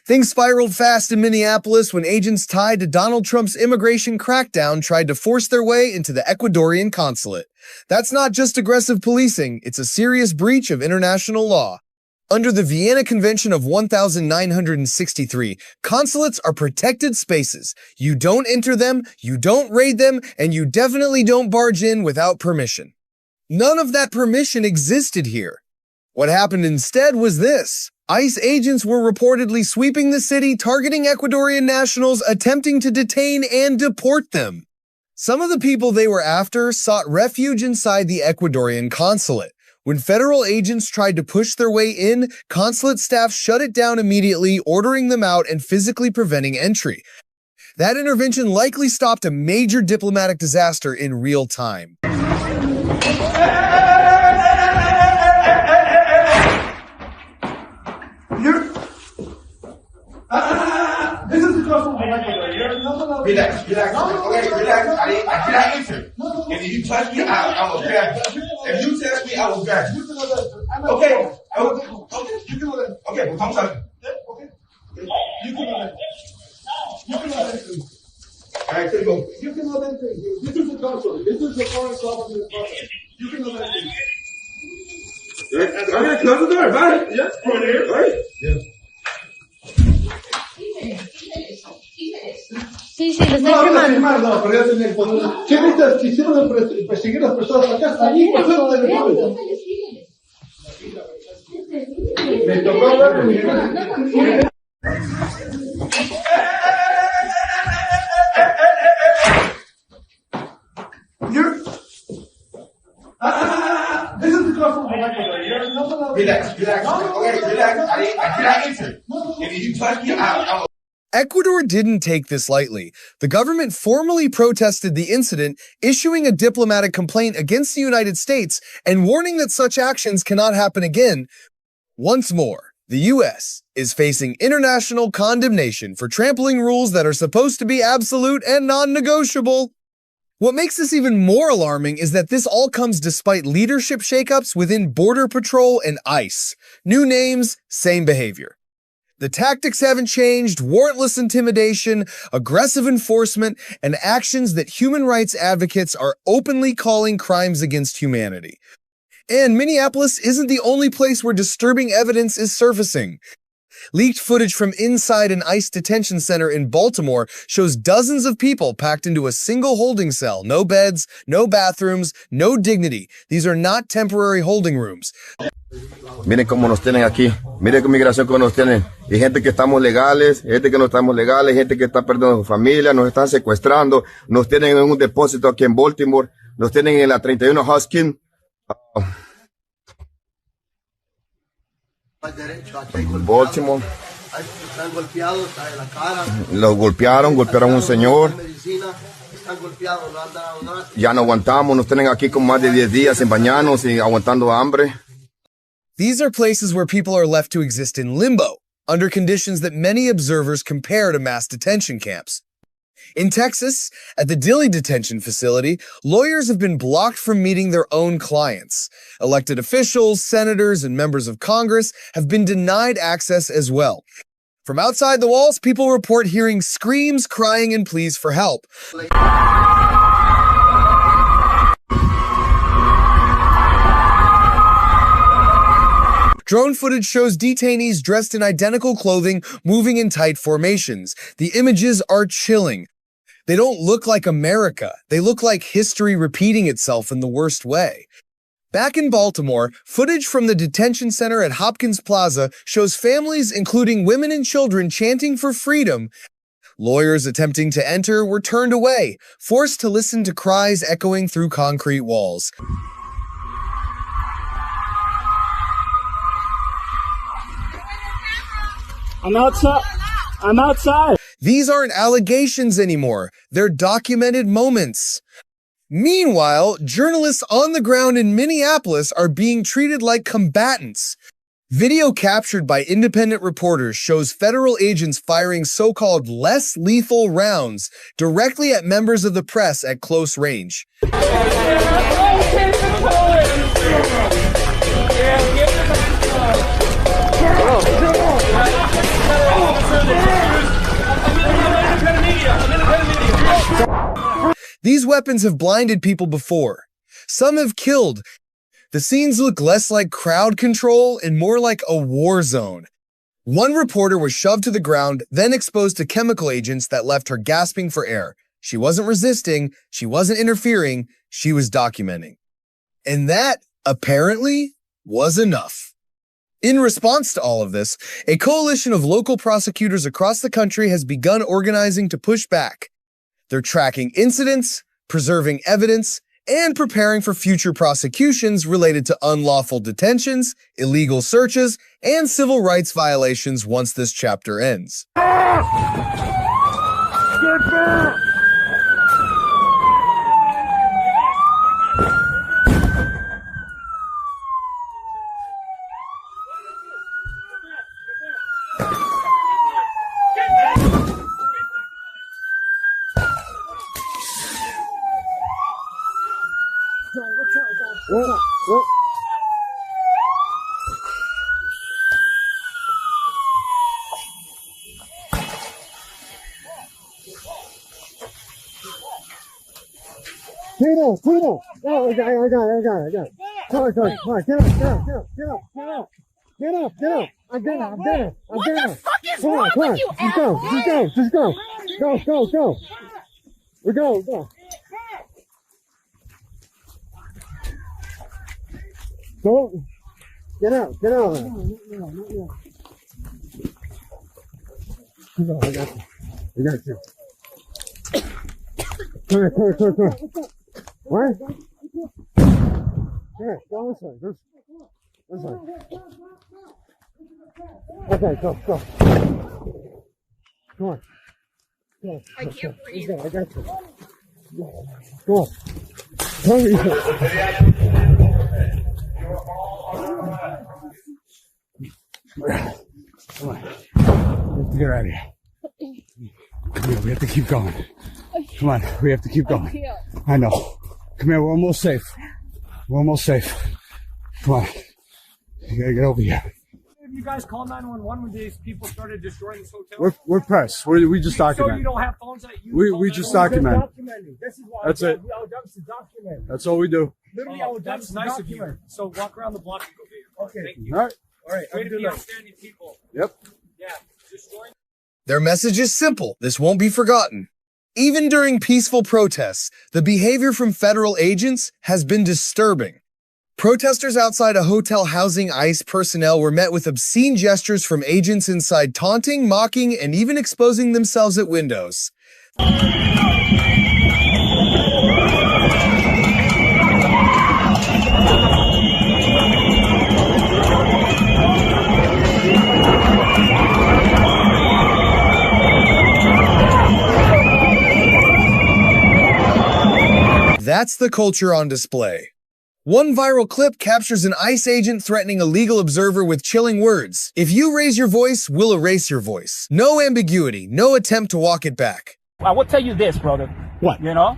Things spiraled fast in Minneapolis when agents tied to Donald Trump's immigration crackdown tried to force their way into the Ecuadorian consulate. That's not just aggressive policing, it's a serious breach of international law. Under the Vienna Convention of 1963, consulates are protected spaces. You don't enter them, you don't raid them, and you definitely don't barge in without permission. None of that permission existed here. What happened instead was this. ICE agents were reportedly sweeping the city, targeting Ecuadorian nationals, attempting to detain and deport them. Some of the people they were after sought refuge inside the Ecuadorian consulate. When federal agents tried to push their way in, consulate staff shut it down immediately, ordering them out and physically preventing entry. That intervention likely stopped a major diplomatic disaster in real time. This is the question I like. Relax. Okay, relax. I cannot enter. And if you touch me, I will grab you. If you touch me, I will grab you. Okay. You can let it. Okay, come touch me. Okay. You can let it. All right, there you go. You can let it. This is the consulate. This is the foreign government. You can let it. I'm going to close the door. Bye. Yeah. Over there. Right? Yeah. Sí, lo estoy firmando. ¿Quiénes quisieron perseguir a las personas acá? Allí pasaron de después. Me tocó hablar con mi This is the question I like. Relax. Okay, relax. I cannot enter. And if you touch me, I will. Ecuador didn't take this lightly. The government formally protested the incident, issuing a diplomatic complaint against the United States and warning that such actions cannot happen again. Once more, the U.S. is facing international condemnation for trampling rules that are supposed to be absolute and non-negotiable. What makes this even more alarming is that this all comes despite leadership shakeups within Border Patrol and ICE. New names, same behavior. The tactics haven't changed: warrantless intimidation, aggressive enforcement, and actions that human rights advocates are openly calling crimes against humanity. And Minneapolis isn't the only place where disturbing evidence is surfacing. Leaked footage from inside an ICE detention center in Baltimore shows dozens of people packed into a single holding cell. No beds, no bathrooms, no dignity. These are not temporary holding rooms. Miren cómo nos tienen aquí, miren qué migración que nos tienen, y gente que estamos legales, gente que no estamos legales, gente que está perdiendo su familia, nos están secuestrando, nos tienen en un depósito aquí en Baltimore, nos tienen en la 31 Huskin. Baltimore. Los golpearon a un señor. Ya no aguantamos, nos tienen aquí con más de 10 días sin bañarnos y aguantando hambre. These are places where people are left to exist in limbo, under conditions that many observers compare to mass detention camps. In Texas, at the Dilley detention facility, lawyers have been blocked from meeting their own clients. Elected officials, senators, and members of Congress have been denied access as well. From outside the walls, people report hearing screams, crying, and pleas for help. Drone footage shows detainees dressed in identical clothing moving in tight formations. The images are chilling. They don't look like America. They look like history repeating itself in the worst way. Back in Baltimore, footage from the detention center at Hopkins Plaza shows families, including women and children, chanting for freedom. Lawyers attempting to enter were turned away, forced to listen to cries echoing through concrete walls. I'm outside. These aren't allegations anymore. They're documented moments. Meanwhile, journalists on the ground in Minneapolis are being treated like combatants. Video captured by independent reporters shows federal agents firing so-called less lethal rounds directly at members of the press at close range. These weapons have blinded people before. Some have killed. The scenes look less like crowd control and more like a war zone. One reporter was shoved to the ground, then exposed to chemical agents that left her gasping for air. She wasn't resisting, she wasn't interfering, she was documenting. And that, apparently, was enough. In response to all of this, a coalition of local prosecutors across the country has begun organizing to push back. They're tracking incidents, preserving evidence, and preparing for future prosecutions related to unlawful detentions, illegal searches, and civil rights violations once this chapter ends. Get back! What? Tito! Oh, I got it. Come on, get up. I'm dead. What the fuck is wrong with you, asshole? Just go. Go. We go. Don't get out. No. I got you. Come here. What? Here, go this way. This way. Okay, go. Come on. I can't breathe. I got you. Go on. Come here. Come on. We have to get out of here. We have to keep going. Come on, we have to keep going. I know. Come here, we're almost safe. Come on. You gotta get over here. You guys call 911 when these people started destroying this hotel? We're press. We just document. So you don't have phones that you We just document. This is why That's it. I would to document. That's all we do. Literally, I would that's nice of you. So walk around the block and go here. Okay. Thank you. All right. Way to be outstanding people. Yep. Yeah. Destroying. Their message is simple. This won't be forgotten. Even during peaceful protests, the behavior from federal agents has been disturbing. Protesters outside a hotel housing ICE personnel were met with obscene gestures from agents inside, taunting, mocking, and even exposing themselves at windows. That's the culture on display. One viral clip captures an ICE agent threatening a legal observer with chilling words. If you raise your voice, we'll erase your voice. No ambiguity, no attempt to walk it back. I will tell you this, brother. What? You know,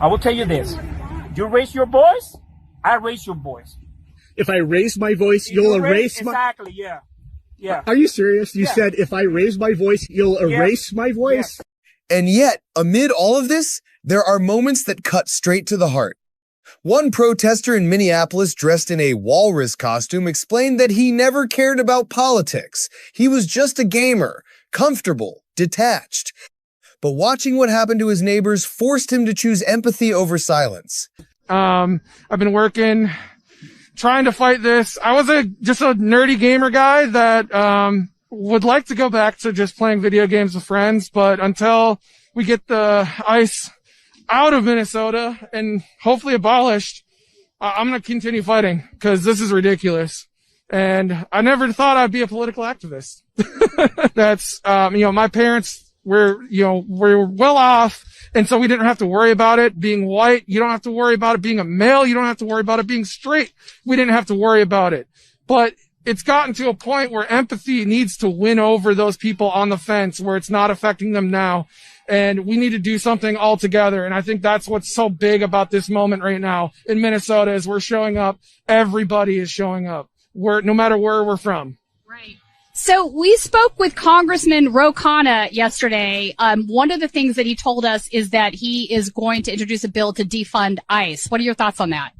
I will tell you this. You raise your voice, I raise your voice. If I raise my voice, you'll erase my... Exactly, yeah. Are you serious? You said if I raise my voice, you'll erase my voice? And yet, amid all of this, there are moments that cut straight to the heart. One protester in Minneapolis dressed in a walrus costume explained that he never cared about politics. He was just a gamer, comfortable, detached. But watching what happened to his neighbors forced him to choose empathy over silence. I've been working, trying to fight this. I was just a nerdy gamer guy that would like to go back to just playing video games with friends, but until we get the ICE out of Minnesota and hopefully abolished, I'm going to continue fighting because this is ridiculous. And I never thought I'd be a political activist. That's, my parents were well off. And so we didn't have to worry about it being white. You don't have to worry about it being a male. You don't have to worry about it being straight. We didn't have to worry about it. But it's gotten to a point where empathy needs to win over those people on the fence where it's not affecting them now. And we need to do something all together. And I think that's what's so big about this moment right now in Minnesota is we're showing up. Everybody is showing up. No matter where we're from. Right. So we spoke with Congressman Ro Khanna yesterday. One of the things that he told us is that he is going to introduce a bill to defund ICE. What are your thoughts on that?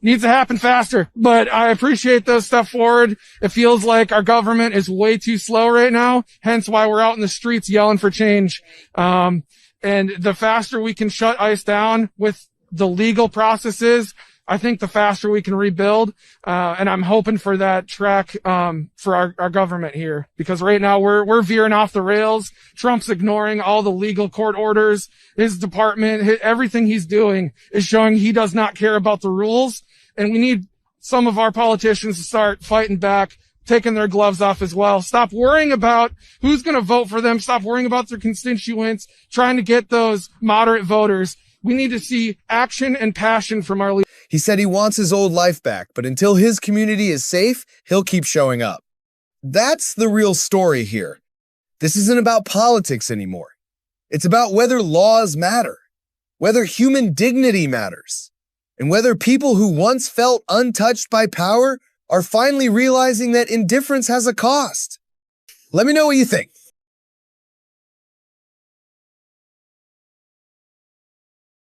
Needs to happen faster, but I appreciate those step forward. It feels like our government is way too slow right now, hence why we're out in the streets yelling for change. And the faster we can shut ICE down with the legal processes, I think the faster we can rebuild. And I'm hoping for that track, for our government here, because right now we're veering off the rails. Trump's ignoring all the legal court orders. His department, everything he's doing is showing he does not care about the rules. And we need some of our politicians to start fighting back, taking their gloves off as well. Stop worrying about who's going to vote for them. Stop worrying about their constituents, trying to get those moderate voters. We need to see action and passion from our leaders. He said he wants his old life back, but until his community is safe, he'll keep showing up. That's the real story here. This isn't about politics anymore. It's about whether laws matter, whether human dignity matters, and whether people who once felt untouched by power are finally realizing that indifference has a cost. Let me know what you think.